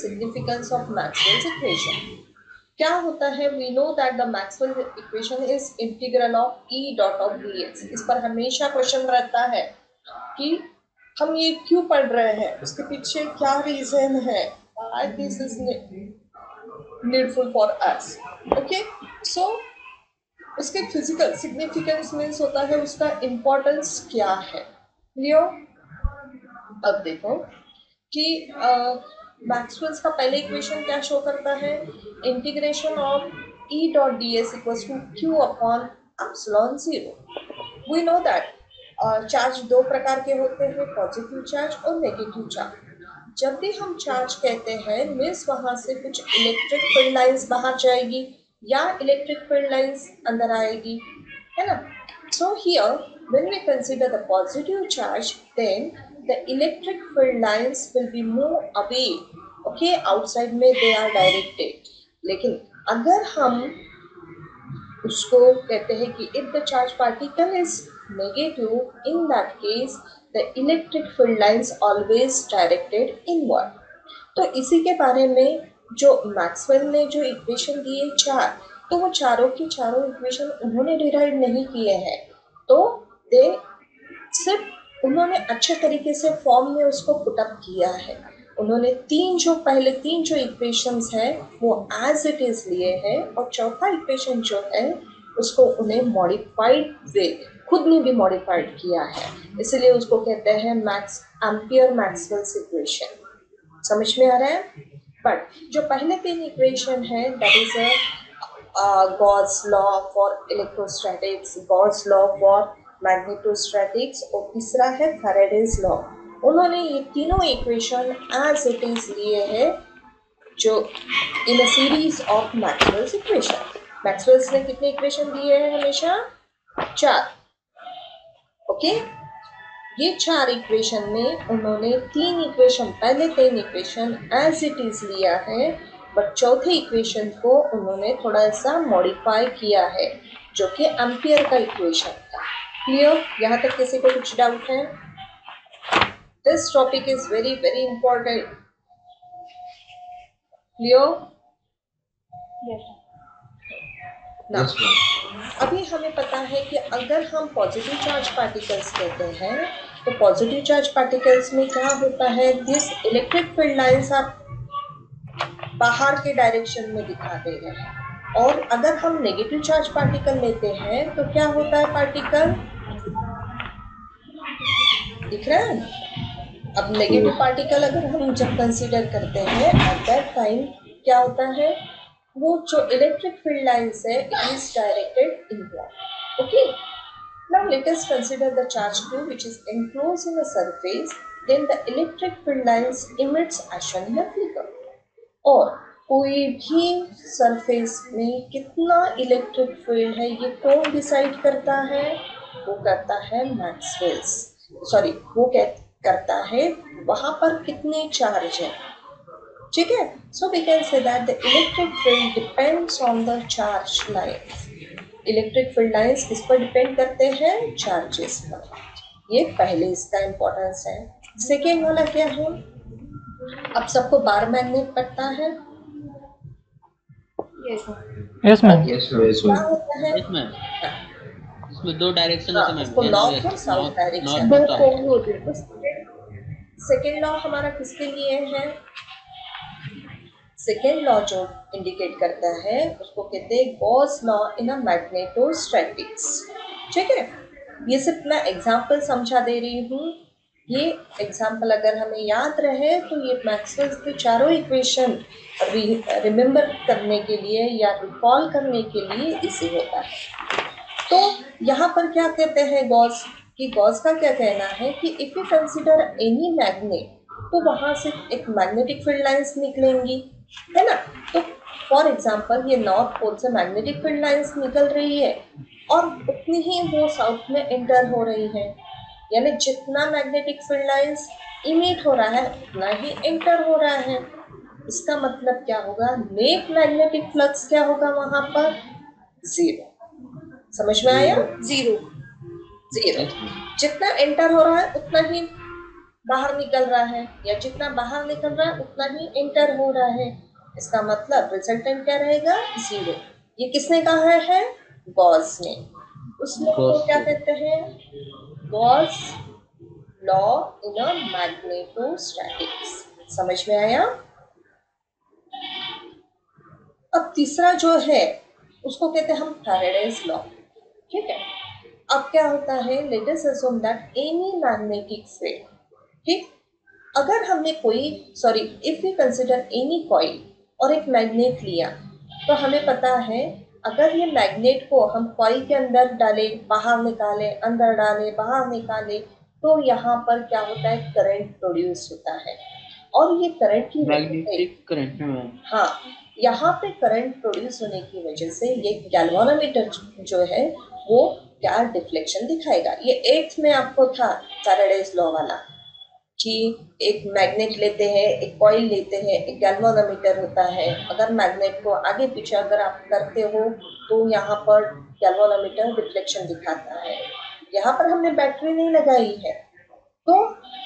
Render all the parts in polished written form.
Significance of Maxwell's equation क्या होता है? We know that the Maxwell equation is integral of E dot of D X. इस पर हमेशा क्वेश्चन रहता है कि हम ये क्यों पढ़ रहे हैं, उसके पीछे क्या रीजन है, why this is needful for us. Okay, so उसके फिजिकल सिग्निफिकेंस मीन्स होता है उसका इम्पोर्टेंस क्या है। क्लियर? अब देखो कि मैक्सवेल्स का पहले इक्वेशन क्या शो करता है? Integration of E dot D S equals to Q upon epsilon zero. We know that charge दो प्रकार के होते हैं, पॉजिटिव चार्ज और नेगेटिव चार्ज। जब भी हम चार्ज कहते हैं मीन्स वहां से कुछ इलेक्ट्रिक फील्ड लाइंस बाहर जाएगी या इलेक्ट्रिक फील्ड लाइंस अंदर आएगी, है ना? So here when we consider the positive charge, then the electric field lines will be move away, okay, outside में they are directed। लेकिन अगर हम उसको कहते हैं कि if the charge particle is negative, in that case the electric field lines always directed inward। तो इसी के बारे में जो मैक्सवेल ने जो इक्वेशन दिए चार, तो वो चारों की चारों इक्वेशन उन्होंने डिराइव नहीं किए हैं, तो दे सिर्फ उन्होंने अच्छे तरीके से फॉर्म में उसको पुटअप किया है। उन्होंने पहले तीन जो इक्वेशंस है वो एज इट इज लिए हैं और चौथा इक्वेशन जो है उसको उन्हें मॉडिफाइड वे खुद ने भी मॉडिफाइड किया है, इसलिए उसको कहते हैं एम्पियर मैक्सवेल्स इक्वेशन। समझ में आ रहा है? बट जो पहले तीन इक्वेशन है that is Gauss's law for electrostatics, Gauss's law for magnetostatics और तीसरा है फैराडेज लॉ। उन्होंने ये तीनों इक्वेशन एज इट इज लिए हैं जो in a series of Maxwell's equation. Maxwell's ने कितने इक्वेशन दिए हैं? हमेशा चार। ओके, ये चार इक्वेशन में उन्होंने पहले तीन इक्वेशन एज इट इज लिया है, बट चौथे इक्वेशन को उन्होंने थोड़ा सा मॉडिफाई किया है जो कि एम्पियर का इक्वेशन था। क्लियर? यहाँ तक किसी को कुछ डाउट है? This topic is very very important. Clear? अभी हमें पता है कि अगर हम पॉजिटिव चार्ज पार्टिकल्स कहते हैं तो पॉजिटिव चार्ज पार्टिकल्स में क्या होता है? दिस इलेक्ट्रिक फील्ड लाइंस आप बाहर के डायरेक्शन में दिखा दे रहे हैं, और अगर हम नेगेटिव चार्ज पार्टिकल लेते हैं तो क्या होता है? पार्टिकल दिख रहा है? अब नेगेटिव पार्टिकल अगर हम जब कंसीडर करते हैं एट दैट टाइम क्या होता है? वो जो इलेक्ट्रिक फील्ड लाइंस है it is directed inward. Okay, now let us consider the charge q which is enclosed in a surface, then the electric field lines emits action in a flicker। और कोई भी surface में कितना electric field है ये कौन decide करता है? वो करता है मैक्सवेल्स। सॉरी, वो करता है वहां पर कितने चार्ज है। ठीक है? So we can say that the electric field depends on the charge lines. Electric field lines किस पर डिपेंड करते हैं? चार्जेस पर। ये पहले इसका इंपॉर्टेंस है। सेकेंड वाला क्या है? अब सबको बार मैग्नेट पता है? Yes ma'am. क्या होता है? इसमें दो डायरेक्शन होते हैं, इसको नॉर्थ और साउथ डायरेक्शन दो पोल होते हैं। सेकेंड लॉ हमारा किसके लिए है? सेकेंड लॉ जो इंडिकेट करता है उसको कहते हैं Gauss law in a magnetostatics. ठीक है? ये सिर्फ मैं एग्जांपल समझा दे रही हूँ। ये एग्जांपल अगर हमें याद रहे तो ये मैक्सवेल्स के चारों इक्वेशन रिमेम्बर करने के लिए या रिकॉल करने के लिए इजी होता है। तो यहाँ पर क्या कहते हैं गॉस कि गॉस का क्या कहना है कि if you consider any magnet तो वहां से एक मैग्नेटिक फील्ड लाइंस निकलेंगी, है ना? तो फॉर एग्जांपल ये नॉर्थ पोल से मैग्नेटिक फील्ड लाइंस निकल रही है और उतनी ही वो साउथ में एंटर हो रही है, यानी जितना मैग्नेटिक फील्ड लाइंस इमिट हो रहा है उतना ही एंटर हो रहा है। इसका मतलब क्या होगा? नेट मैग्नेटिक फ्लक्स क्या होगा वहां पर? जीरो। समझ में आया? जीरो। जितना एंटर हो रहा है उतना ही बाहर निकल रहा है, या जितना बाहर निकल रहा है उतना ही एंटर हो रहा है। इसका मतलब रिजल्टेंट क्या रहेगा, 0। ये किसने कहा है, गॉस ने। उस लॉ को क्या कहते हैं, Gauss law in a magnetostatics. समझ में आया। अब तीसरा जो है उसको कहते हैं हम फैराडेज लॉ। ठीक है। अब क्या होता है, let us assume that any magnetic field, ठीक, अगर हमने कोई sorry if we consider any coil और एक मैग्नेट लिया, तो हमें पता है अगर ये मैग्नेट को हम कॉइल के अंदर डालें, बाहर निकालें, अंदर डालें, बाहर निकालें, तो यहाँ पर क्या होता है, करंट प्रोड्यूस होता है। और ये करंट की वजह से, मैग्नेटिक करंट में मैम। हाँ, यहाँ पे करंट प्रोड्यूस होने की वजह से ये गैल्वानोमीटर जो है वो क्या डिफ्लेक्शन दिखाएगा। ये 8th में आपको था फैराडेज लॉ वाला, कि एक मैग्नेट लेते हैं, एक कॉइल लेते हैं, एक गैल्वानोमीटर होता है। अगर मैग्नेट को आगे पीछे अगर आप करते हो तो यहाँ पर गैल्वानोमीटर डिफ्लेक्शन दिखाता है। यहाँ पर हमने बैटरी नहीं लगाई है, तो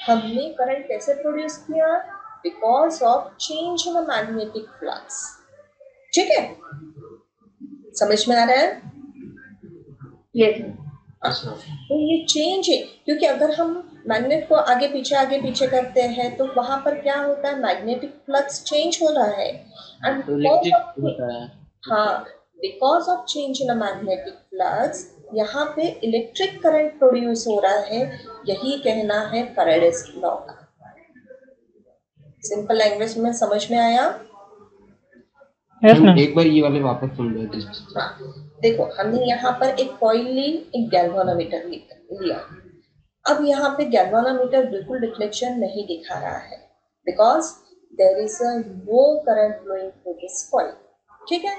हमने करंट कैसे प्रोड्यूस किया, because of change in magnetic flux. ठीक है, समझ में आ रहा है। यस अच्छा। तो ये चेंज है, क्योंकि अगर हम मैग्नेट को आगे पीछे करते हैं तो वहां पर क्या होता है, मैग्नेटिक फ्लक्स चेंज हो रहा है। एंड तो इलेक्ट्रिक होता है। हाँ, because of change in magnetic flux यहाँ पे इलेक्ट्रिक करंट प्रोड्यूस हो रहा है। यही कहना है फैराडेज लॉ का। सिंपल लैंग्वेज में समझ में आया। Yes ma'am. एक बार ये वाले वापस सुन लो। हाँ, देखो हमने यहाँ पर एक कॉइल ली, एक गैल्वानोमीटर लिया। अब यहाँ पे गैल्वानोमीटर बिल्कुल डिफ्लेक्शन नहीं दिखा रहा है, because there is a no current flowing through this coil. ठीक है।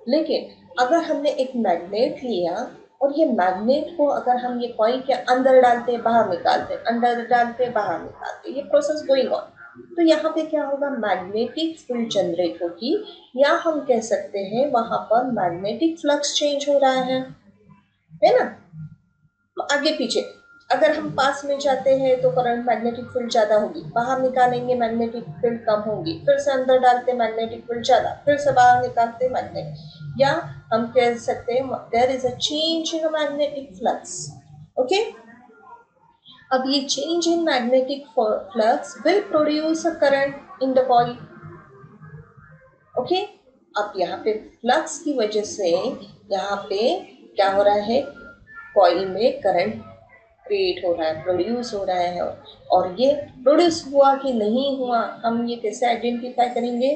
लेकिन अगर हमने एक मैग्नेट लिया और ये मैग्नेट को अगर हम ये कॉइल के अंदर डालते, बाहर निकालते, अंदर डालते, बाहर निकालते, ये प्रोसेस गोइंग ऑन, तो यहाँ पे क्या होगा, मैग्नेटिक फील्ड जनरेट होगी, या हम कह सकते हैं वहां पर मैग्नेटिक फ्लक्स चेंज हो रहा है ना। आगे पीछे अगर हम पास में जाते हैं तो करंट मैग्नेटिक फील्ड ज्यादा होगी, बाहर निकालेंगे मैग्नेटिक फील्ड कम होगी, फिर से अंदर डालते मैग्नेटिक फील्ड ज्यादा, फिर से बाहर निकालते मैग्नेटिक, या हम कह सकते हैं there is a change in magnetic flux. Okay. अब ये change in magnetic flux will produce a current in the coil. Okay. अब यहाँ पे फ्लक्स की वजह से यहाँ पे क्या हो रहा है, कॉइल में करंट क्रिएट हो रहा है, प्रोड्यूस हो रहा है। और ये प्रोड्यूस हुआ कि नहीं हुआ, हम ये कैसे आइडेंटिफाई करेंगे,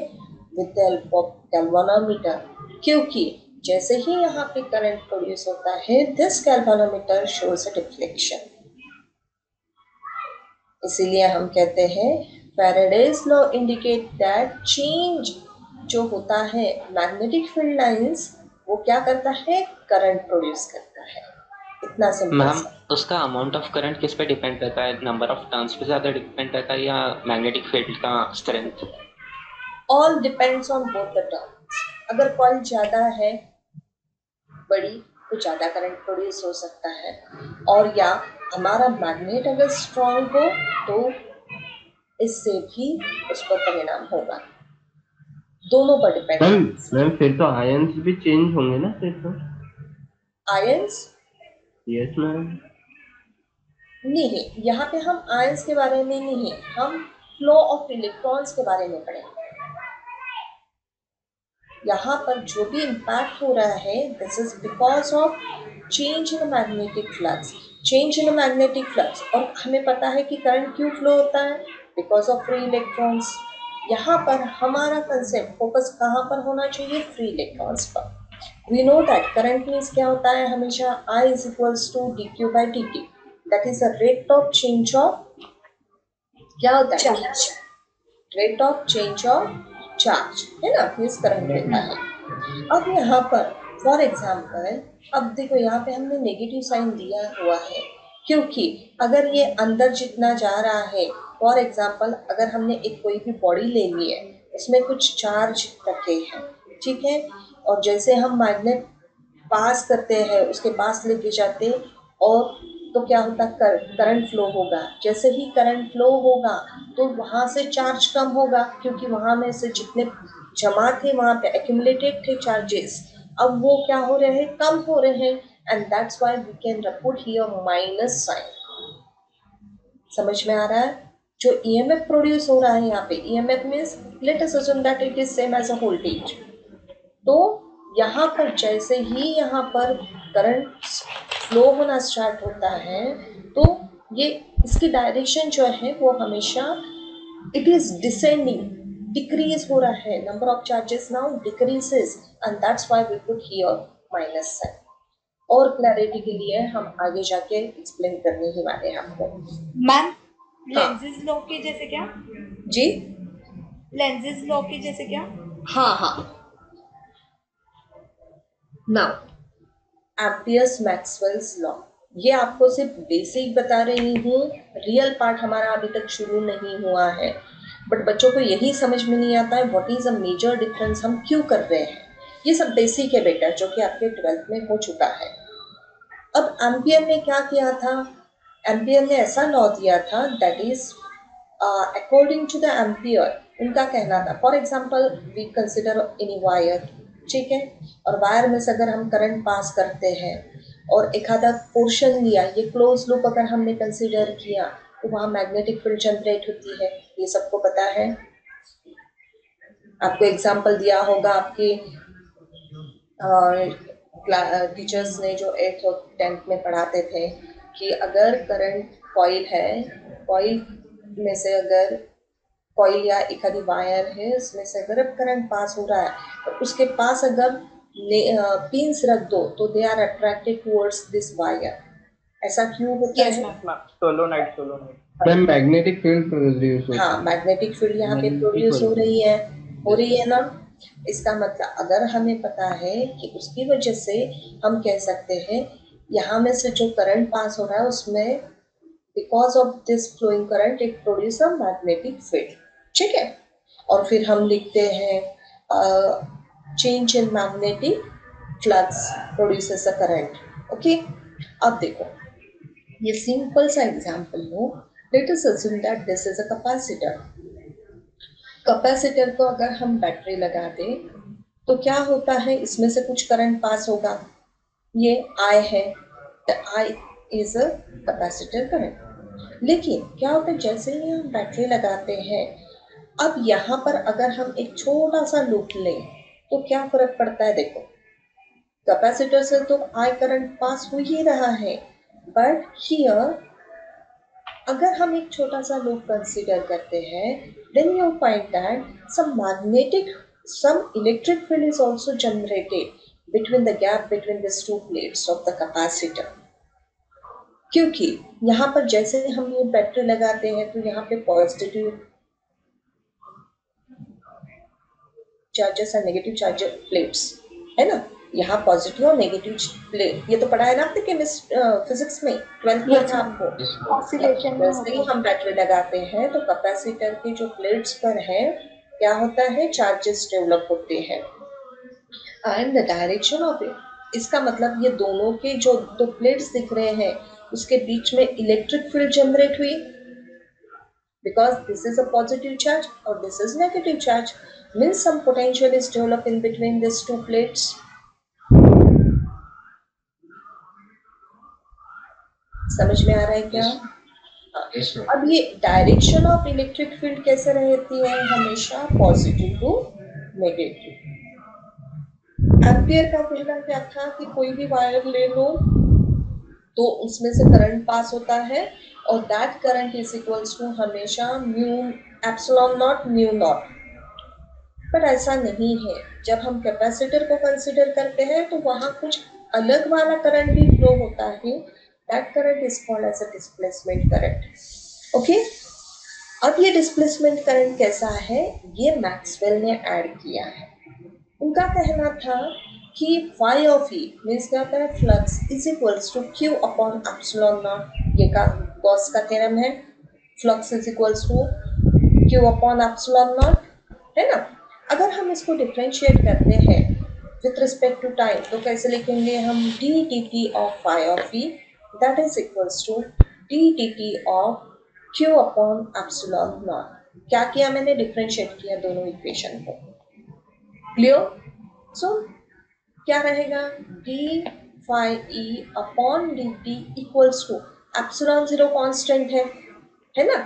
with the help of galvanometer. क्योंकि जैसे ही यहाँ पे करंट प्रोड्यूस होता है, this galvanometer shows a deflection. इसीलिए हम कहते हैं Faraday's law indicate that change जो होता है मैग्नेटिक फील्ड लाइंस, वो क्या करता है, करंट प्रोड्यूस करता है। इतना सिंपल। मैम उसका अमाउंट ऑफ करंट किस पे डिपेंड करता है, नंबर ऑफ टर्न्स पे ज्यादा डिपेंड करता है या मैग्नेटिक फील्ड का strength? All depends on both the terms. अगर कॉइल ज्यादा है, बड़ी, तो ज्यादा करंट प्रोड्यूस हो सकता है, और या हमारा मैग्नेट अगर स्ट्रॉन्ग हो तो इससे भी उस पर परिणाम होगा। दोनों पर डिपेंड। मैम फिर तो आयंस भी चेंज होंगे ना फिर तो। Ions yes ma'am. नहीं, यहाँ पे हम आयंस के बारे में नहीं, हम फ्लो ऑफ इलेक्ट्रॉन्स के बारे में पढ़ेंगे। यहाँ पर जो भी इम्पैक्ट हो रहा है, this is because of change in magnetic flux. Change in magnetic flux, और हमें पता है कि करंट क्यों फ्लो होता है, बिकॉज ऑफ फ्री इलेक्ट्रॉन्स। यहाँ पर हमारा कंसेप्ट फोकस कहाँ पर होना चाहिए, फ्री इलेक्ट्रॉन्स पर। We know that current means क्या होता है, हमेशा I is equals to dq by dt, that is the rate of change of, क्या होता है, rate of change of charge, है ना, इस करंट देता है। अब यहाँ पर फॉर एग्जाम्पल, अब देखो यहाँ पे हमने नेगेटिव साइन दिया हुआ है, क्योंकि अगर ये अंदर जितना जा रहा है, फॉर एग्जाम्पल अगर हमने एक कोई भी बॉडी ले ली है, उसमें कुछ चार्ज रखे हैं, ठीक है, और जैसे हम मैग्नेट पास करते हैं, उसके पास लेके जाते, और तो क्या होता है, करंट फ्लो होगा। जैसे ही करंट फ्लो होगा तो वहां से चार्ज कम होगा, क्योंकि वहां में से जितने जमा थे वहां पे एक्यूमुलेटेड थे चार्जेस, अब वो क्या हो रहे हैं, कम हो रहे हैं, and that's why we can put here minus sign. समझ में आ रहा है? जो ईएमएफ प्रोड्यूस हो रहा है यहाँ पे, EMF means let us assume that it is same as a voltage. तो यहाँ पर जैसे ही यहाँ पर करंट फ्लो होना स्टार्ट होता है तो ये इसकी डायरेक्शन जो है वो हमेशा इट इज डिसेंडिंग, डिक्रीज हो रहा है, number of charges now decreases, and that's why we put here minus sign. और क्लैरिटी के लिए हम आगे जाके एक्सप्लेन करने ही वाले हैं आपको। मैम लेंजेस लॉ के जैसे क्या? जी लेंजेस लॉ के जैसे क्या? हाँ हाँ, नाउ एम्पियर्स मैक्सवेल्स लॉ, ये आपको सिर्फ बेसिक बता रही हूँ, रियल पार्ट हमारा अभी तक शुरू नहीं हुआ है। बट बच्चों को यही समझ में नहीं आता है what is a major difference, हम क्यों कर रहे हैं। ये सब बेसिक है बेटा, जो कि आपके 12th में हो चुका है। अब एम्पियर ने क्या किया था, एम्पियर ने ऐसा लॉ दिया था that is according to the Ampere, उनका कहना था, for example we consider any wire, ठीक है, और वायर में से अगर हम करंट पास करते हैं और एक आधा पोर्शन लिया, ये क्लोज लूप अगर हमने कंसिडर किया तो वहाँ मैग्नेटिक फील्ड जनरेट होती है, ये सबको पता है। आपको एग्जाम्पल दिया होगा आपके टीचर्स ने जो 8th और 10th में पढ़ाते थे कि अगर करंट कॉइल है, कॉइल में से अगर कॉइल या एक आधी वायर है, उसमें से अगर करंट पास हो रहा है तो उसके पास अगर पिंस रख दो तो they are attracted towards this wire. ऐसा क्यों होता है? Solenoid ma'am magnetic field produce होता हाँ, है। मैग्नेटिक फील्ड यहाँ पे Magnetic प्रोड्यूस field। हो रही है ना। इसका मतलब अगर हमें पता है कि उसकी वजह से हम कह सकते हैं यहाँ में से जो करंट पास हो रहा है उसमें because of this flowing current it produce a magnetic field, ठीक है। और फिर हम लिखते हैं change in magnetic flux produces a current, okay. अब देखो ये सिंपल सा एग्जांपल लो, let us assume that this is a capacitor. Capacitor को अगर हम बैटरी लगा दें तो क्या होता है, इसमें से कुछ करंट पास होगा, ये I है, I is a capacitor current. लेकिन क्या होता है, जैसे ही हम बैटरी लगाते हैं, अब यहाँ पर अगर हम एक छोटा सा लूप लें तो क्या फर्क पड़ता है। देखो कैपेसिटर से तो I करंट पास हो ही रहा है, बट हियर अगर हम एक छोटा सा लूप कंसीडर करते हैं, then you find that some electric field is also generated between the gap between these two plates of the capacitor। क्योंकि यहाँ पर जैसे हम ये बैटरी लगाते हैं तो यहाँ पे पॉजिटिव चार्जेस और नेगेटिव चार्जेस प्लेट्स है ना, यहाँ पॉजिटिव और नेगेटिव प्लेट, ये तो पढ़ा है ना आपने फिजिक्स में 12th में था आपको। ऑक्सीडेशन में जैसे ही हम बैटरी लगाते हैं तो कैपेसिटर के जो प्लेट्स पर है क्या होता है, चार्जेस डेवलप होते हैं and the direction of it. इसका मतलब ये दोनों के जो दो प्लेट्स दिख रहे हैं उसके बीच में इलेक्ट्रिक फील्ड जनरेट हुई, because this is a positive charge or this is negative charge, means some potential is developed in between these two plates। समझ में आ रहा है क्या? अब ये डायरेक्शन ऑफ इलेक्ट्रिक फील्ड कैसे रहती है, हमेशा पॉजिटिव टू नेगेटिव। एम्पियर का कहना क्या था कि कोई भी वायर ले लो तो उसमें से करंट पास होता है और that current is equals to हमेशा mu epsilon not mu not. पर ऐसा नहीं है, जब हम कैपेसिटर को कंसीडर करते हैं तो वहाँ कुछ अलग वाला करंट भी फ्लो होता है, that current is called as a displacement current, okay. अब ये डिस्प्लेसमेंट करंट कैसा है, ये मैक्सवेल ने ऐड किया है। उनका कहना था कि phi of E मीन्स क्या होता है, flux is equals to Q upon epsilon naught, ये का गॉस का थ्योरम है, flux is equals to Q upon epsilon naught, है ना। अगर हम इसको डिफरेंशिएट करते हैं विथ रिस्पेक्ट टू टाइम तो कैसे लिखेंगे हम, d dt of phi of E that is equals to d dt of q upon epsilon not. क्या किया मैंने? डिफरेंशिएट किया दोनों इक्वेशन को। क्लियर? सो क्या रहेगा? d phi e upon dt equals to epsilon zero constant है ना?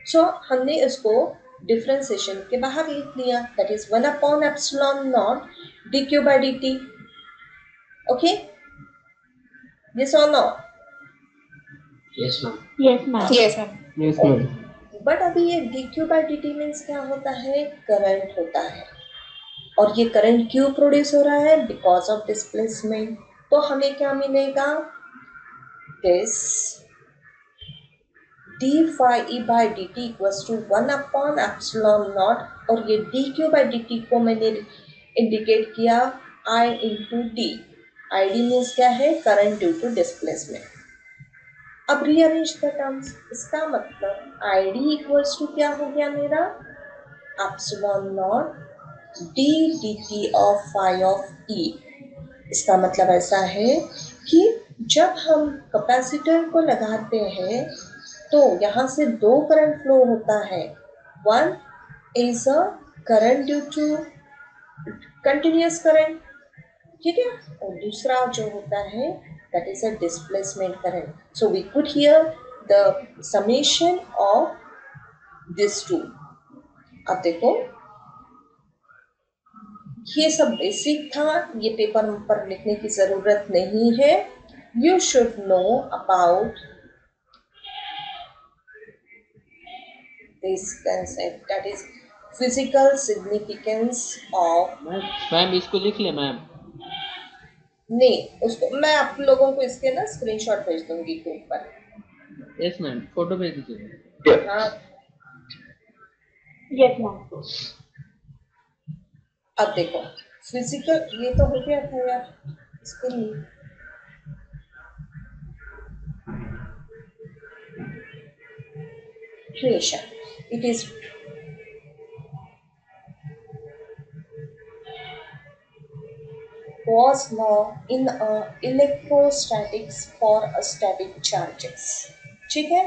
सो हमने इसको डिफरेंशिएशन के बाहर लिख लिया, that is 1 upon epsilon not dq by dt। Okay, yes or no? Yes, ma'am. Yes, ma'am. Yes, ma'am. Yes, ma'am. But अभी ये dq by dt मीन्स क्या होता है? करंट होता है, और ये करंट क्यों प्रोड्यूस हो रहा है? Because of displacement. तो हमें क्या मिलेगा? This d phi e by dt equals to 1 upon epsilon not, और ये dq by dt को मैंने इंडिकेट किया I into d। id means क्या है? Current due to displacement. अब रीअरेंज द टर्म्स, इसका मतलब id इक्वल्स टू क्या हो गया मेरा? Epsilon naught d dt of phi of e। इसका मतलब ऐसा है कि जब हम कैपेसिटर को लगाते हैं तो यहाँ से दो करंट फ्लो होता है। One is a current due to continuous current, ठीक है, और दूसरा जो होता है that is a displacement current. So we could here the summation of this two. अब देखो, ये सब बेसिक था, ये पेपर पर लिखने की जरूरत नहीं है। You should know about this concept, that is physical significance of. Ma'am इसको लिख ले मैम। नहीं, उसको मैं आप लोगों को इसके ना स्क्रीनशॉट भेज दूंगी ग्रुप पर। यस मैम, फोटो भेज दीजिए। हाँ, Yes, ma'am. अब देखो फिजिकल, ये तो हो गया था यार, इसके लिए creation, it is Gauss law in electrostatics for a static charges। ठीक है,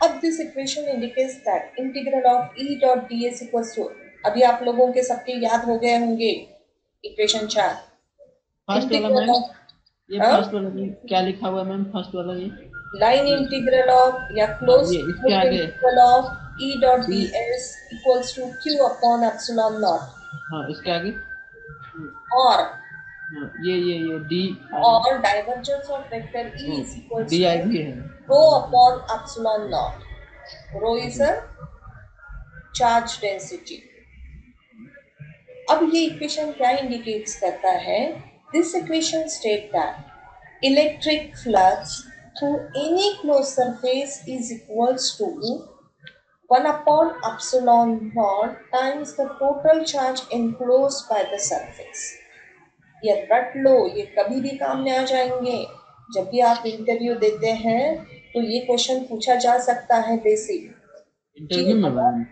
अब this equation indicates that integral of E dot ds equals to, अभी आप लोगों के सबके याद हो गए होंगे इक्वेशन 4। फर्स्ट वाला इंटीग्रल मैम, ऑफ ये फर्स्ट वाला ये क्या लिखा हुआ है मैम? फर्स्ट वाला ये लाइन इंटीग्रल ऑफ या क्लोज ये इसके आगे integral of E dot ds equals to q upon epsilon naught. हाँ, इसके आगे और हाँ, ये डी और divergence of vector E is equals D I to भी है। Rho upon epsilon naught. Rho is a charge density. अब ये इक्वेशन क्या इंडिकेट्स करता है? This equation state that electric flux through any close surface is equals to 1 upon epsilon naught times the total charge enclosed by the surface। ये रट लो, ये कभी भी काम में आ जाएंगे। जब भी आप इंटरव्यू देते हैं तो ये क्वेश्चन पूछा जा सकता है बेसिक। इंटरव्यू में ma'am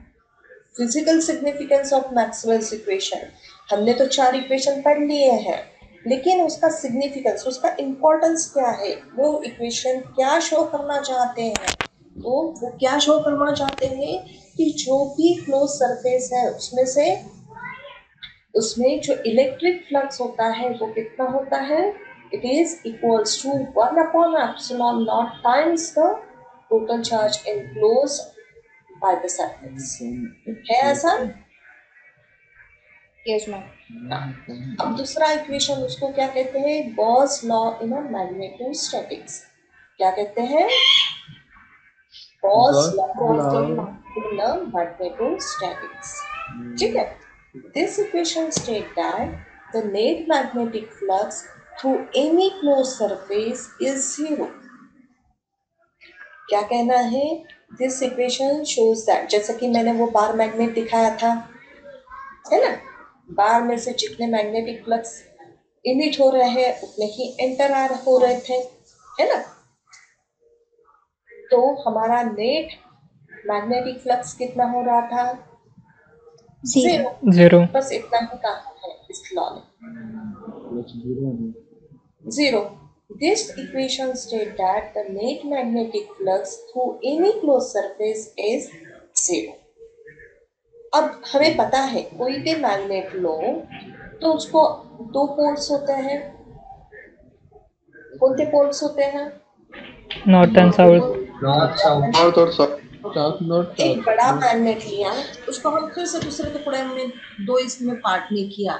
physical significance of Maxwell's equation, हमने तो 4 इक्वेशन पढ़ लिए हैं, लेकिन उसका सिग्निफिकेंस, उसका इम्पोर्टेंस क्या है, वो इक्वेशन क्या शो करना चाहते हैं? तो वो क्या शो करना चाहते हैं कि जो भी क्लोज सरफेस है उसमें जो इलेक्ट्रिक फ्लक्स होता है वो कितना होता है? It is equals to 1 upon epsilon not times the total charge enclosed by the surface. है ऐसा? Yes, ma'am. अब दूसरा इक्वेशन, उसको क्या कहते हैं? Gauss law in a magnetostatics. क्या कहते हैं? Gauss law in a magnetostatics. ठीक है, this equation state that the net magnetic flux through any close surface is zero. क्या कहना है? दिस इक्वेशन शोज दैट, जैसे कि मैंने वो बार मैग्नेट दिखाया था, है ना, बार में से जितने मैग्नेटिक फ्लक्स इमिट हो रहे हैं उतने ही एंटर हो रहे थे, है ना। तो हमारा नेट मैग्नेटिक फ्लक्स कितना हो रहा था? Zero. बस इतना ही कहा है इस लॉ ने, 0। This equation states that the net magnetic flux through any closed surface is 0. अब हमें पता है कोई भी मैग्नेट लो तो उसको दो पोल्स होते हैं। कौन से पोल्स होते हैं? North and south. North south north और साउथ। साउथ नॉर्थ एक साउथ बड़ा मैग्नेट लिया, उसको हम फिर से दूसरे टुकड़े में दो इसमें पार्ट में किया,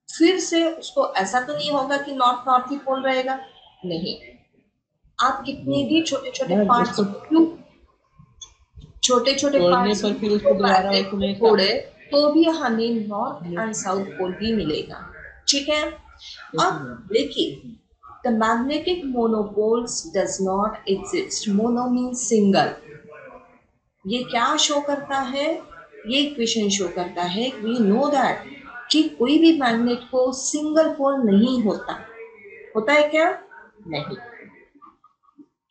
फिर से उसको ऐसा तो नहीं होगा कि नॉर्थ नॉर्थ ही पोल रहेगा, नहीं। आप कितने भी छोटे छोटे मैम, पार्ट्स उसको क्यों छोटे छोटे तोड़ने पार्ट्स पर फिर उसको दोबारा उसमें तोड़े तो भी हमें नॉर्थ एंड साउथ पोल ही मिलेगा, ठीक है। अब देखिए, the magnetic monopoles does not exist. Mono means single. ये क्या शो करता है? ये इक्वेशन शो करता है, वी नो दैट कि कोई भी मैग्नेट को सिंगल पोल नहीं होता। होता है क्या? नहीं।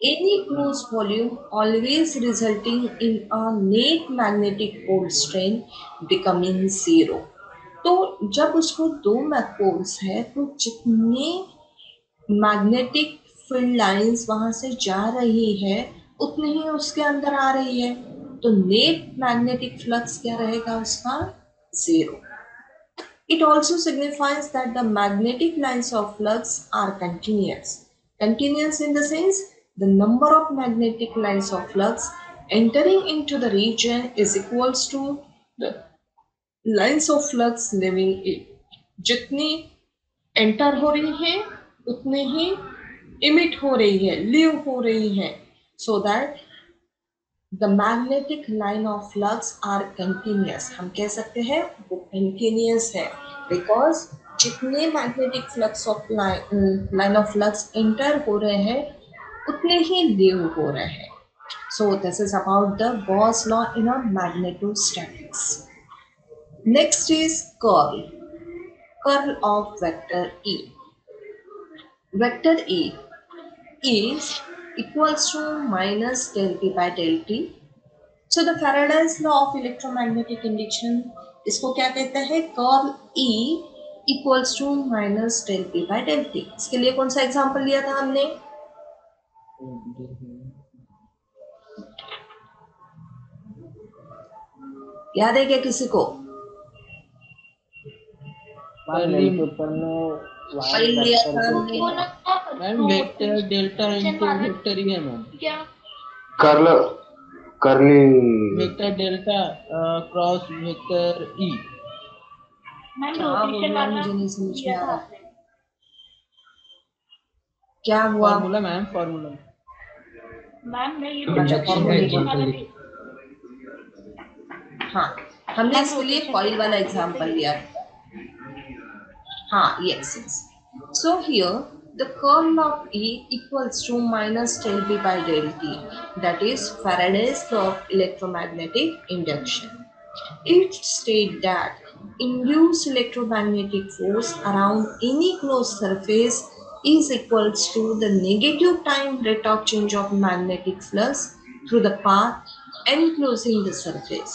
Any closed volume always resulting in a net magnetic pole strength becoming 0. तो जब उसको दो पोल्स है तो जितने मैग्नेटिक फील्ड लाइंस वहां से जा रही है उतनी ही उसके अंदर आ रही है, तो नेट मैग्नेटिक फ्लक्स क्या रहेगा उसका? 0. It also signifies that the magnetic lines of flux are continuous. Continuous in the sense the number of magnetic lines of flux entering into the region is equals to the lines of flux leaving it. जितनी enter हो रही है उतने ही emit हो रही है, leave हो रही है, so that the magnetic line of flux are continuous. हम कह सकते हैं वो continuous है because जितने magnetic flux of line of flux enter हो रहे हैं उतने ही leave हो रहे हैं. So this is about the Gauss law in a magnetostatics. Next is curl. Curl of vector E. Vector E is equals to minus del P by del T. So the Faraday's law of electromagnetic induction इसको क्या कहते हैं? Curl E equals to minus del P by del T. इसके लिए कौन सा example लिया था हमने? याद है क्या किसी को? फाइल लिया था हमने। Ma'am vector delta into vector E है ma'am. Curl curly vector delta cross vector E. क्या बोला मुझे नहीं समझ में आ रहा। क्या हुआ? Formula ma'am, formula. मैम मैं ये इंडक्शन का एग्जांपल ली। हाँ, हमने इसके लिए कॉइल वाला एग्जांपल लिया। हाँ, yes, yes. So here the curl of E equals to minus del B by del T. That is Faraday's law of electromagnetic induction. It states that induced electromagnetic force around any closed surface is equals to the negative time rate of change of magnetic flux through the path enclosing the surface.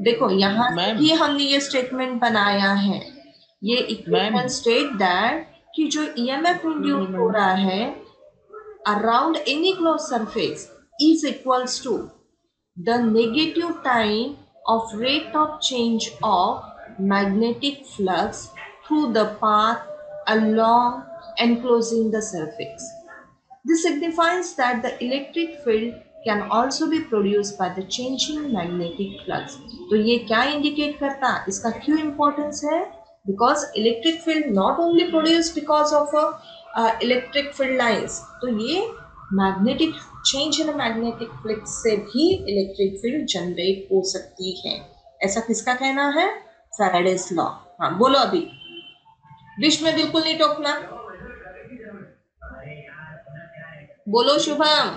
देखो यहाँ ही हमने ये statement बनाया है। ये equation state that कि जो EMF induce हो रहा है around any close surface is equals to the negative time of rate of change of magnetic flux through the path along enclosing the surface. This signifies that the electric field can also be produced by the changing magnetic flux. तो ये क्या indicate करता? इसका क्यों importance है? Because electric field not only produced because of electric field lines, तो ये magnetic change in magnetic flux से भी इलेक्ट्रिक फील्ड जनरेट हो सकती है। ऐसा किसका कहना है? Faraday's law. हाँ बोलो, अभी बीच में बिल्कुल नहीं टोकना। बोलो शुभम।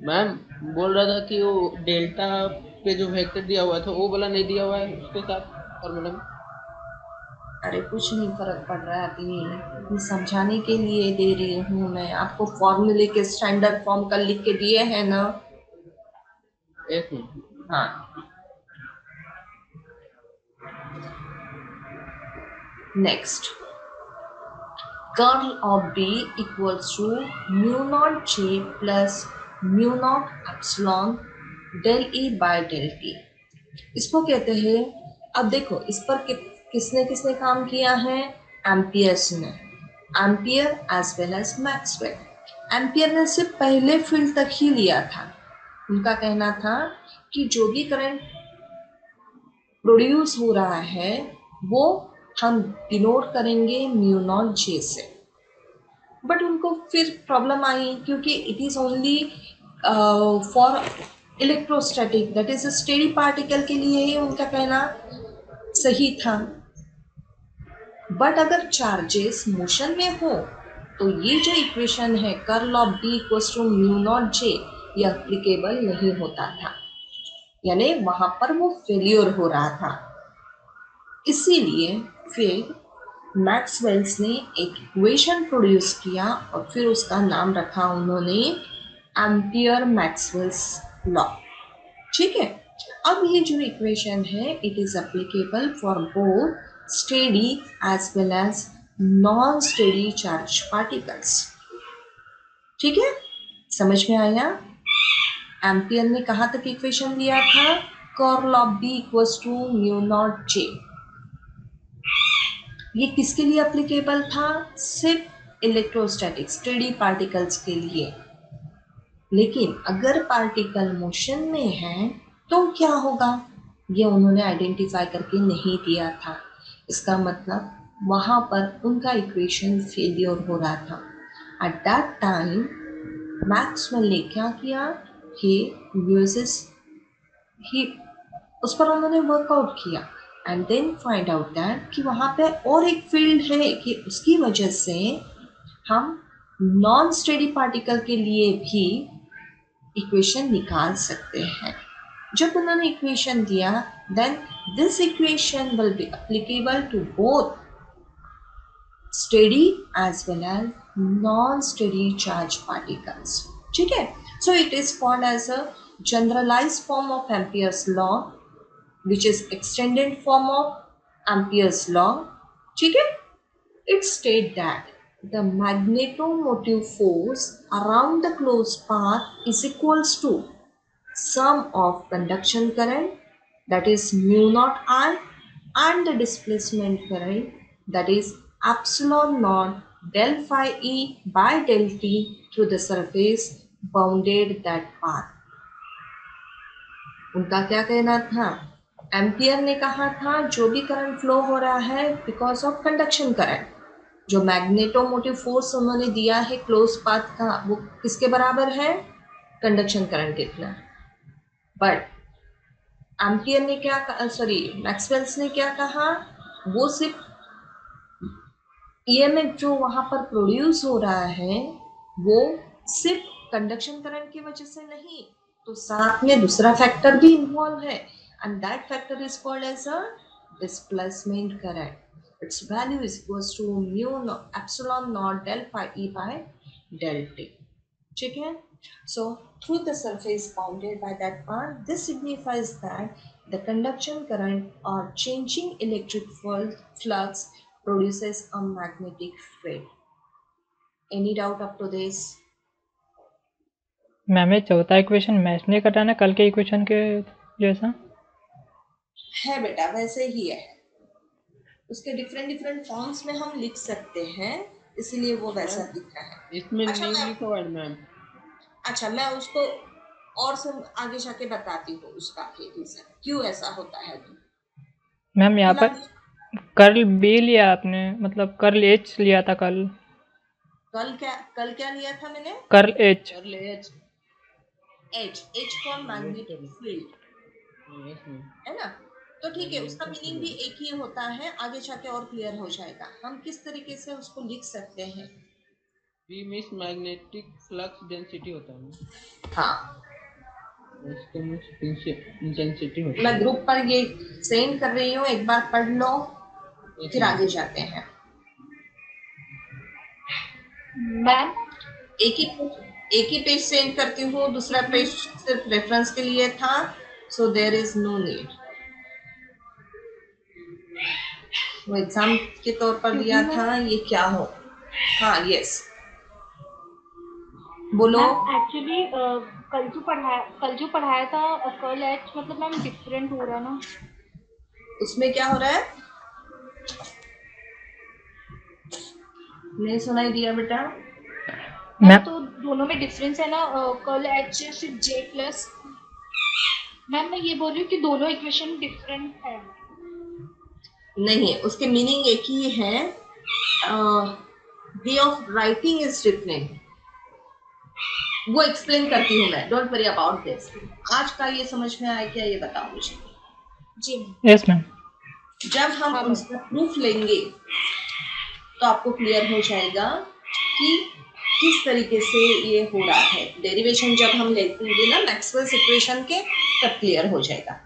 मैम बोल रहा था कि वो डेल्टा पे जो वेक्टर दिया हुआ था वो वाला नहीं दिया हुआ है उसके साथ फॉर्मूला में। अरे कुछ नहीं फर्क पड़ रहा है, अभी समझाने के लिए दे रही हूँ मैं आपको। फॉर्मूले के स्टैंडर्ड फॉर्म का लिख के दिए हैं ना? एक मिनट। हाँ, next curl of B equals to mu not J plus mu naught epsilon del E by del T. इसको कहते हैं, अब देखो इस पर किसने किसने काम किया है, एम्पियर्स ने, Ampere as well as Maxwell. Ampere ने सिर्फ पहले फील्ड तक ही लिया था। उनका कहना था कि जो भी करंट प्रोड्यूस हो रहा है वो हम डिनोट करेंगे म्यू नॉट जे से। बट उनको फिर प्रॉब्लम आई क्योंकि it is only for electrostatic, that is steady particle के लिए ही उनका कहना सही था। बट अगर चार्जेस मोशन में हो तो ये जो इक्वेशन है curl of B equals to mu not J, यह एप्लीकेबल नहीं होता था, यानी वहां पर वो फेलियर हो रहा था। इसीलिए फिर मैक्सवेल्स ने एक इक्वेशन प्रोड्यूस किया और फिर उसका नाम रखा उन्होंने एम्पियर मैक्सवेल्स लॉ। ठीक है, अब ये जो इक्वेशन है it is applicable for both steady as well as non steady charge particles. ठीक है, समझ में आया? एम्पियर ने कहाँ तक इक्वेशन लिया था, curl of B equals to mu not J. ये किसके लिए एप्लीकेबल था, सिर्फ इलेक्ट्रोस्टैटिक स्टेडी पार्टिकल्स के लिए। लेकिन अगर पार्टिकल मोशन में है तो क्या होगा, ये उन्होंने आइडेंटिफाई करके नहीं दिया था। इसका मतलब वहां पर उनका इक्वेशन फेलियर हो रहा था। एट दैट टाइम मैक्सवेल ने क्या किया, ही उस पर उन्होंने वर्कआउट किया and then find out that कि वहाँ पे और एक फील्ड है कि उसकी वजह से हम नॉन स्टेडी पार्टिकल के लिए भी इक्वेशन निकाल सकते हैं। जब उन्होंने इक्वेशन दिया then this equation will be applicable to both steady as well as non steady charge particles. ठीक है, so it is called as a generalised form of Ampere's law which is extended form of Ampere's law. ठीक है, it states that the magnetomotive force around the closed path is equals to sum of conduction current, that is mu naught I, and the displacement current, that is epsilon naught del phi E by del T through the surface bounded that path. उनका क्या कहना था, ampere ने कहा था जो भी current flow हो रहा है बिकॉज ऑफ कंडक्शन करंट, जो मैग्नेटोमोटिव फोर्स उन्होंने दिया है क्लोज पाथ का वो किसके बराबर है, कंडक्शन करंट कितना। बट एम्पियर ने क्या कहा, सॉरी मैक्सवेल्स ने क्या कहा, वो सिर्फ ईएमएफ जो वहां पर प्रोड्यूस हो रहा है वो सिर्फ कंडक्शन करंट की वजह से नहीं, तो साथ में दूसरा फैक्टर भी इन्वॉल्व है and that factor is called as a displacement current. Its value is equals to mu epsilon naught del phi E by del T. ठीक है, so through the surface bounded by that path, this signifies that the conduction current or changing electric flux produces a magnetic field. Any doubt up to this? Ma'am ये चौथा equation match नहीं करना कल के equation के जैसा है बेटा, वैसे ही है, उसके डिफरेंट डिफरेंट फॉर्म्स में हम लिख सकते हैं, इसलिए वो वैसा दिख रहा है। इसमें अच्छा, नहीं लिखा हुआ है मैम। अच्छा, मैं उसको और से आगे जाके बताती हूँ उसका रीजन क्यों ऐसा होता है। मैम यहाँ पर कर्ल बी लिया आपने, मतलब कर्ल एच लिया था कल क्या लिया था मैंने, curl H for magnetic field है ना, तो ठीक है, उसका मीनिंग भी एक ही होता है, आगे जाके और क्लियर हो जाएगा। हम किस तरीके से उसको लिख सकते हैं, B means magnetic flux density होता है। हाँ, इसका मींस इंटेंसिटी होता है। मैं ग्रुप पर ये सेंड कर रही हूँ, एक बार पढ़ लो फिर आगे जाते हैं। मैम एक ही पेज सेंड करती हूँ, दूसरा पेज सिर्फ रेफरेंस के लिए था, so there is no need. वो एग्जाम के तौर पर दिया था, ये क्या हो हाँ यस बोलो। एक्चुअली कल जो पढ़ाया था कर्ल एच मतलब मैम डिफरेंट हो रहा है ना। उसमें क्या हो रहा है? नहीं सुनाई दिया बेटा। मैम तो दोनों में डिफरेंस है ना। कर्ल एच फिर जे प्लस। मैम मैं ये बोल रही हूँ कि दोनों इक्वेशन डिफरेंट है। नहीं, उसके मीनिंग एक ही है, way of writing is different. वो एक्सप्लेन करती हूँ मैं, डोंट वरी अबाउट दिस। आज का ये समझ में आया क्या, ये बताओ मुझे। जी यस मैम। जब हम हाँ, उसका प्रूफ लेंगे तो आपको क्लियर हो जाएगा कि किस तरीके से ये हो रहा है। डेरिवेशन जब हम लेंगे ना मैक्सवेल्स इक्वेशन के, तब क्लियर हो जाएगा।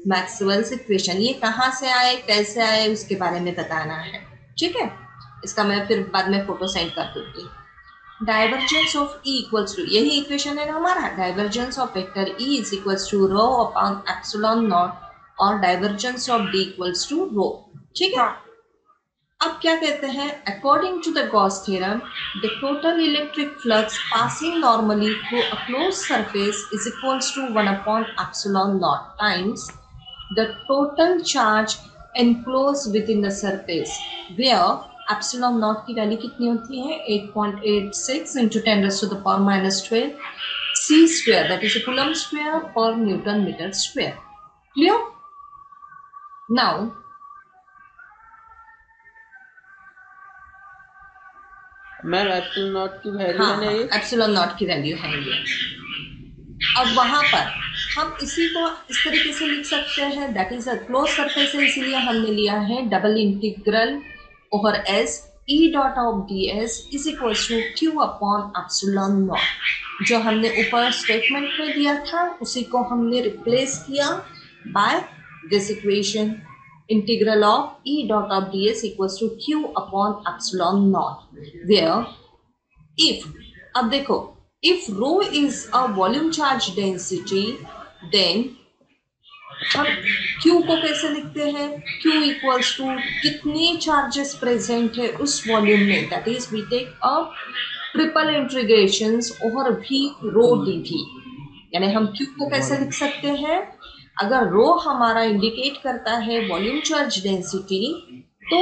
मैक्सवेल्स इक्वेशन ये कहाँ से आए, कैसे आए, उसके बारे में बताना है, ठीक है। इसका मैं फिर बाद में फोटो सेंड कर दूंगी। Divergence of E equals to, यही इक्वेशन है ना हमारा, divergence of vector E is equals to rho upon epsilon not और divergence of D equals to rho, ठीक है। अब क्या कहते हैं, according to the Gauss theorem the total electric flux passing normally through a closed surface is equals to 1 upon epsilon not times the total charge enclosed within the surface, where epsilon naught की value कितनी होती है, 8.86 into 10 raised to the power minus 12 c square, that is a coulomb square per newton meter square. Clear? Now ma'am epsilon not की value है ना ये? Epsilon not की value है ये। अब वहां पर हम इसी को इस तरीके से लिख सकते हैं, that is a close surface है, इसीलिए हमने लिया है double integral over S E dot of D S is equal to Q upon epsilon naught. जो हमने ऊपर स्टेटमेंट में दिया था उसी को हमने रिप्लेस किया by this equation, integral of E dot of D S equal to Q upon epsilon naught, where if, अब देखो, if rho is a volume charge density then हम Q को कैसे लिखते हैं, Q इक्वल्स टू कितने charges present है उस वॉल्यूम में, that is we take a triple integrations over V rho dV। यानी हम Q को कैसे लिख सकते हैं, अगर रो हमारा इंडिकेट करता है वॉल्यूम चार्ज डेंसिटी, तो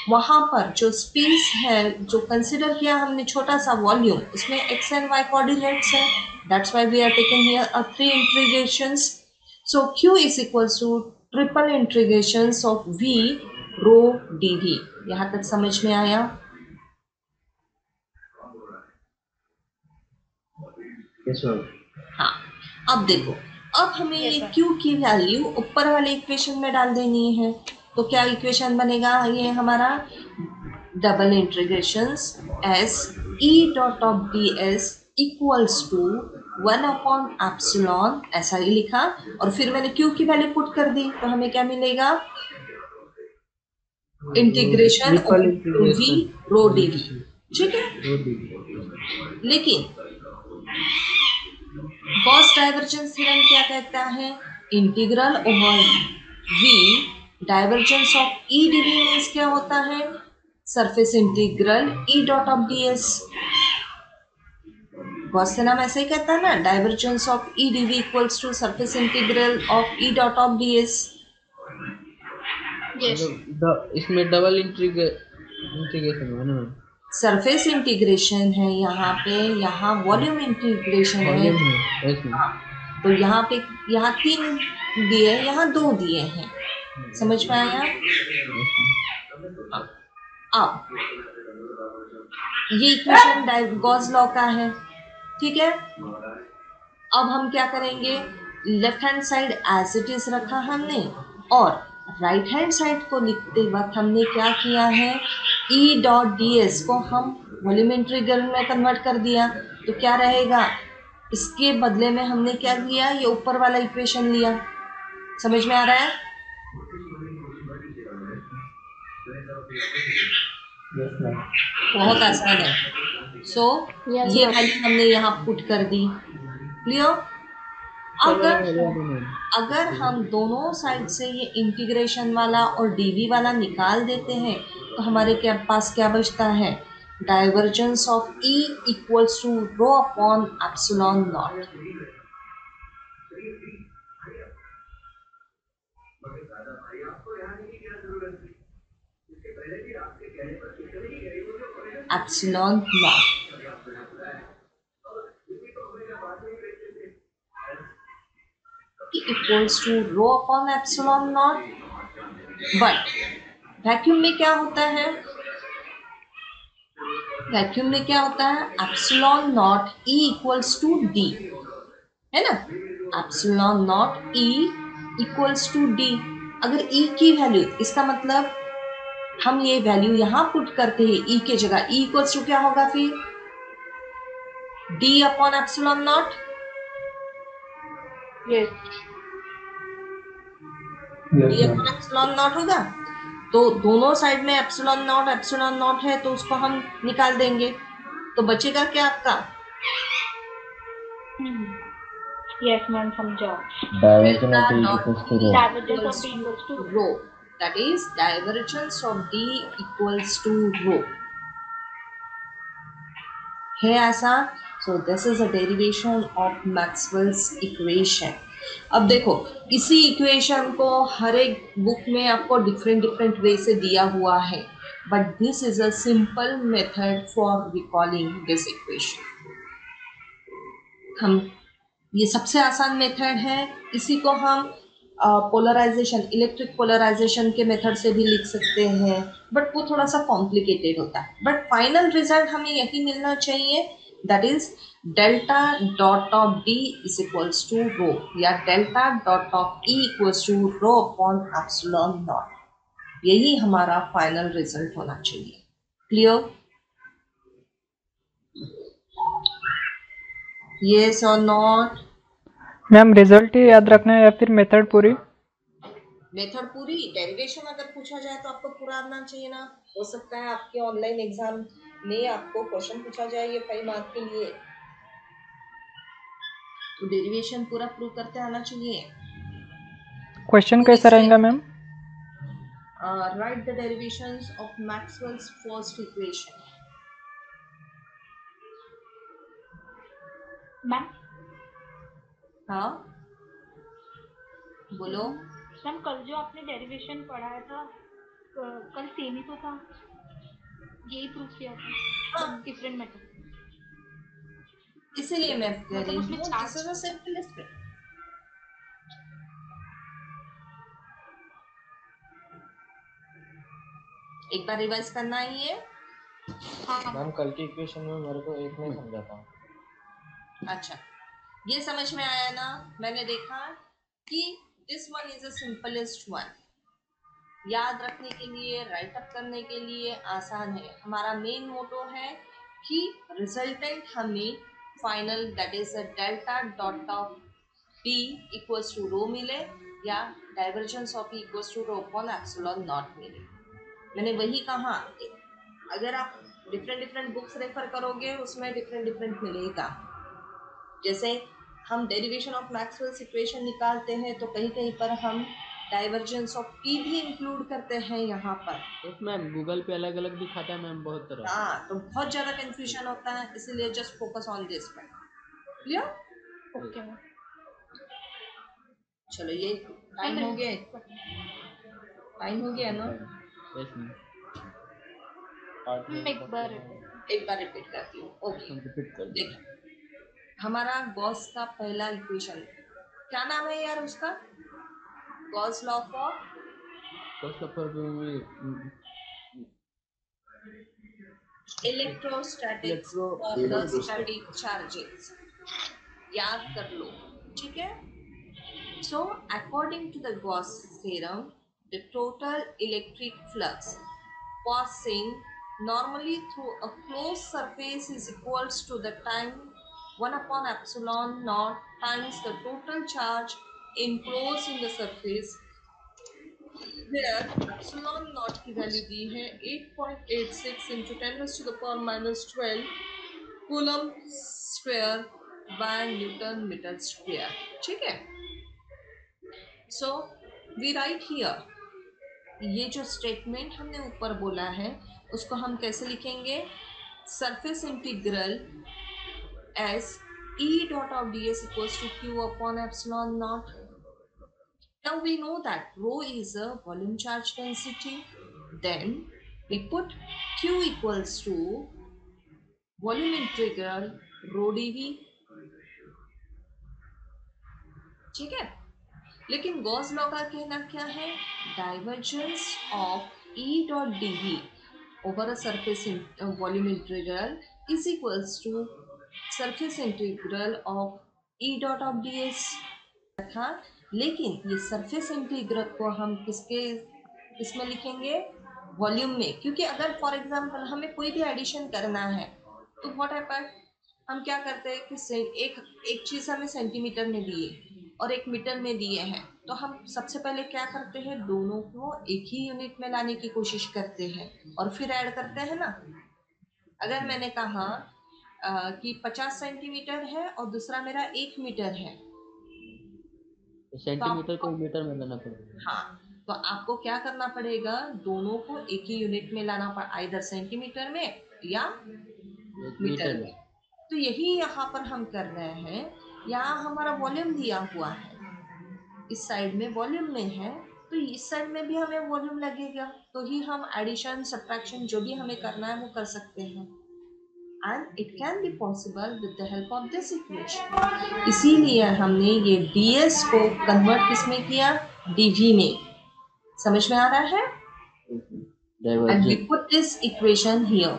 वहां पर जो स्पेस है जो कंसिडर किया हमने छोटा सा वॉल्यूम, उसमें एक्स एंड वाई कोऑर्डिनेट्स है, that's why we are taking here 3 integrations. So Q is equals to triple integrations of V rho dV। यहाँ तक समझ में आया? Yes ma'am. हाँ, अब देखो, अब हमें ये Q की वैल्यू ऊपर वाले इक्वेशन में डाल देनी है, तो क्या इक्वेशन बनेगा, ये हमारा double integrations S E dot of D S equals to 1 upon epsilon, ऐसा ही लिखा, और फिर मैंने Q की वैल्यू पुट कर दी, तो हमें क्या मिलेगा, इंटीग्रेशन V रो dV, ठीक है। लेकिन गॉस डाइवर्जेंस थ्योरम क्या कहता है, integral over V divergence of E dV means क्या होता है, surface integral E dot of ds। Gauss से नाम ऐसे ही कहता है ना, divergence of E dV equals to surface integral of E dot of ds। इसमें डबल इंटीग्रेशन है ना, सरफेस इंटीग्रेशन है यहाँ पे, यहाँ वॉल्यूम इंटीग्रेशन है, वॉल्यूम है इसमें। तो यहाँ पे, यहाँ 3 दिए, यहाँ 2 दिए हैं, समझ में आया? अब ये इक्वेशन गॉस लॉ का है, ठीक है। अब हम क्या करेंगे, left hand side as it is रखा हमने, और राइट हैंड साइड को लिखते वक्त हमने क्या किया है, E डॉट डी एस को हम वॉल्यूम इंटीग्रल में कन्वर्ट कर दिया, तो क्या रहेगा, इसके बदले में हमने क्या किया, ये ऊपर वाला इक्वेशन लिया। समझ में आ रहा है? बहुत आसान है। सो ये वैल्यू हमने यहाँ पुट कर दी, क्लियर? अगर हम दोनों साइड से ये इंटीग्रेशन वाला और डीवी वाला निकाल देते हैं तो हमारे पास क्या बचता है? Divergence of E equals to rho upon epsilon naught. Epsilon naught equals to rho upon epsilon naught. But vacuum में क्या होता है? वैक्यूम में क्या होता है? Epsilon naught E equals to D, है ना? Epsilon naught E equals to D. अगर ई की वैल्यू, इसका मतलब हम ये वैल्यू यहां पुट करते हैं ई के जगह, ई इक्वल्स टू क्या होगा फिर? D upon epsilon not. D upon epsilon not होगा। तो दोनों साइड में एप्सिलॉन नॉट है तो उसको हम निकाल देंगे, तो बचेगा क्या आपका? यस मैम, समझा। Divergence of D equals to rho. Divergence of D equals to rho. That is divergence of D equals to rho. है ऐसा? So this is a derivation of Maxwell's equation. अब देखो, इसी इक्वेशन को हर एक book में आपको डिफरेंट वे से दिया हुआ है, but this is a simple method for recalling this equation. हम ये सबसे आसान मेथड है, इसी को हम पोलराइजेशन, इलेक्ट्रिक पोलराइजेशन के मेथड से भी लिख सकते हैं, बट वो थोड़ा सा कॉम्प्लिकेटेड होता है। बट फाइनल रिजल्ट हमें यही मिलना चाहिए, that is delta dot of D is equals to rho, या delta dot of E equals to rho upon epsilon not. यही हमारा फाइनल रिजल्ट होना चाहिए। क्लियर? यस और नॉट? मैम रिजल्ट ही याद रखना है या फिर मेथड पूरी? मेथड पूरी। डेरिवेशन अगर पूछा जाए तो आपको पूरा आना चाहिए ना। हो सकता है आपके ऑनलाइन एग्जाम में आपको क्वेश्चन पूछा जाए ये 5 मार्क के लिए, तो डेरिवेशन पूरा प्रूव करते आना चाहिए। क्वेश्चन कैसा रहेगा ma'am? Right the derivations of Maxwell's first equation. Ma'am हाँ बोलो। मैम, कल जो आपने डेरिवेशन पढ़ाया था, कल सेम ही तो था, यही प्रूव किया था, डिफरेंट मेथड। इसीलिए मैं कह रही उसमें हूँ charge this is a simplest. एक बार रिवाइज करना ही है। हाँ मैम कल की इक्वेशन में मेरे को एक नहीं समझा था। अच्छा, ये समझ में आया ना? मैंने देखा कि this one is a simplest one, याद रखने के लिए, राइट अप करने के लिए आसान है। हमारा मेन मोटो है कि रिजल्टेंट हमें final that is a delta dot of D equals to rho मिले, या divergence of E equals to rho upon epsilon not मिले। मैंने वही कहा, अगर आप डिफरेंट बुक्स रेफर करोगे उसमें डिफरेंट मिलेगा। जैसे हम डेरिवेशन ऑफ मैक्सवेल्स इक्वेशन निकालते हैं तो कहीं कहीं पर हम डाइवर्जेंस ऑफ पी भी इंक्लूड करते हैं यहाँ पर। यस मैम, गूगल पे अलग अलग दिखाता है मैम, बहुत तरह। हाँ, तो बहुत ज़्यादा कंफ्यूजन होता है, इसीलिए just focus on this point. Clear? Okay ma'am. चलो, ये टाइम हो गया, टाइम हो गया ना? यस मैम, एक बार रिपीट करती हूँ। ओके, रिपीट कर दो। देखो, हमारा गॉस का पहला इक्वेशन क्या नाम है यार उसका? Gauss law for electrostatics of the static charges. याद कर लो, ठीक है? So, according to the Gauss theorem, the total electric flux passing normally through a closed surface is equals to the time 1 upon epsilon naught times the total charge enclosed in the surface, where epsilon naught की value दी है 8.86 into 10 raised to the power minus 12 coulomb square बाय newton metre square. ठीक है, so we write here, ये जो statement हमने ऊपर बोला है उसको हम कैसे लिखेंगे, surface integral S E dot of D S equals to Q upon epsilon naught. Now we know that rho is a volume charge density. Then we put Q equals to volume integral rho dV. ठीक है, लेकिन Gauss law का कहना क्या है, divergence of E dot dV over a surface volume integral is equals to surface integral of E dot of ds था। लेकिन ये सरफेस इंटीग्रल को हम किसमें लिखेंगे, वॉल्यूम में, क्योंकि अगर फॉर एग्जांपल हमें कोई भी एडिशन करना है तो व्हाट हैपन, हम क्या करते हैं कि एक चीज हमें सेंटीमीटर में दिए और एक मीटर में दिए हैं, तो हम सबसे पहले क्या करते हैं, दोनों को एक ही यूनिट में लाने की कोशिश करते हैं और फिर ऐड करते हैं ना। अगर मैंने कहा कि 50 सेंटीमीटर है और दूसरा मेरा 1 मीटर है, सेंटीमीटर को मीटर में लाना पड़ेगा। हाँ, तो आपको क्या करना पड़ेगा, दोनों को एक ही यूनिट में लाना पड़ा, आइदर सेंटीमीटर में या मीटर में। तो यही यहाँ पर हम कर रहे हैं, यहाँ हमारा वॉल्यूम दिया हुआ है, इस साइड में वॉल्यूम में है, तो इस साइड में भी हमें वॉल्यूम लगेगा, तो ही हम एडिशन सब्ट्रैक्शन जो भी हमें करना है वो कर सकते हैं। And it can be possible with the help of this equation. इसीलिए हमने ये ds को कन्वर्ट किसमें किया, dv में। समझ में आ रहा है? And we put this equation here.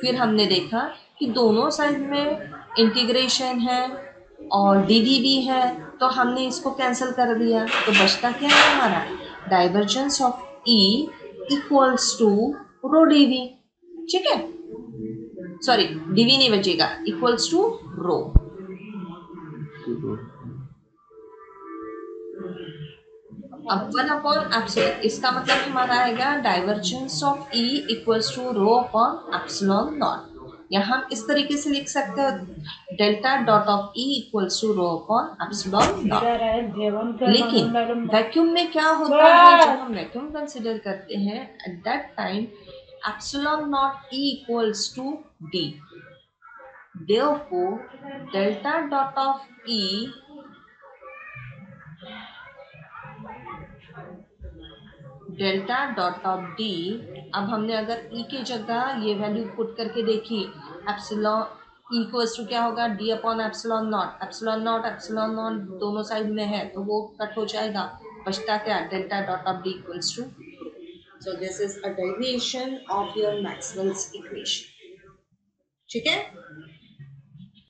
फिर हमने देखा कि दोनों साइड में इंटीग्रेशन है और dv भी है, तो हमने इसको कैंसिल कर दिया, तो बचता क्या है हमारा, divergence of E equals to rho dv। ठीक है, सॉरी dv नहीं बचेगा, इक्वल्स टू रो। अब 1 अपॉन एप्सिलॉन, इसका मतलब हमारा आएगा divergence of E equals to rho upon epsilon naught. या हम इस तरीके से लिख सकते हो, delta dot of E equals to rho upon epsilon naught. लेकिन वैक्यूम में क्या होता है, जब हम वैक्यूम कंसिडर करते हैं at that time epsilon naught E equals to D। Therefore, delta dot of E delta dot of D, अब हमने अगर E के जगह ये वैल्यू पुट करके देखी, एप्सिलॉन E इक्वल्स टू क्या होगा, D अपॉन एप्सिलॉन नॉट दोनों साइड में है तो वो कट हो जाएगा, बचता क्या, delta dot of D equals to. So this is a derivation of your Maxwell's equation. ठीक है।